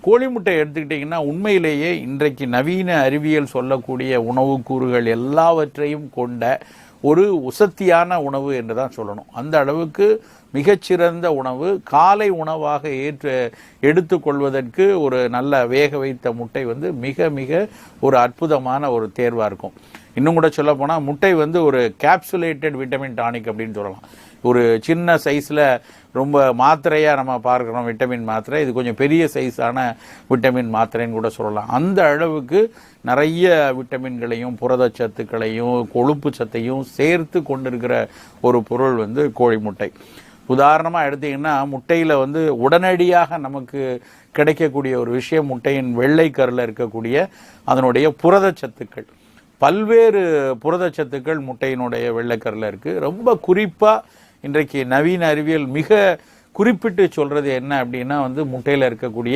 கோழி முட்டை எடுத்துக்கிட்டிங்கன்னா உண்மையிலேயே இன்றைக்கு நவீன அறிவியல் சொல்லக்கூடிய உணவு கூறுகள் எல்லாவற்றையும் கொண்ட ஒரு உசத்தியான உணவு என்று தான் சொல்லணும். அந்த அளவுக்கு மிகச்சிறந்த உணவு. காலை உணவாக எடுத்துக்கொள்வதற்கு ஒரு நல்ல வேக வைத்த முட்டை மிக மிக ஒரு அற்புதமான ஒரு தேர்வாக இருக்கும். இன்னும் கூட சொல்ல போனால் முட்டை ஒரு கேப்சுலேட்டட் விட்டமின் டானிக் அப்படின்னு சொல்லலாம். ஒரு சின்ன சைஸில் ரொம்ப மாத்திரையாக நம்ம பார்க்குறோம் விட்டமின் மாத்திரை, இது கொஞ்சம் பெரிய சைஸான விட்டமின் மாத்திரைன்னு கூட சொல்லலாம். அந்த அளவுக்கு நிறைய விட்டமின்களையும் புரதச்சத்துக்களையும் கொழுப்பு சத்தையும் சேர்த்து கொண்டிருக்கிற ஒரு பொருள் கோழி முட்டை. உதாரணமாக எடுத்திங்கன்னா முட்டையில் உடனடியாக நமக்கு கிடைக்கக்கூடிய ஒரு விஷயம் முட்டையின் வெள்ளை கருவில் இருக்கக்கூடிய அதனுடைய புரதச்சத்துக்கள். பல்வேறு புரதச்சத்துக்கள் முட்டையினுடைய வெள்ளைக்கருவில் இருக்குது. ரொம்ப குறிப்பாக இன்றைக்கு நவீன அறிவியல் மிக குறிப்பிட்டு சொல்கிறது என்ன அப்படின்னா முட்டையில் இருக்கக்கூடிய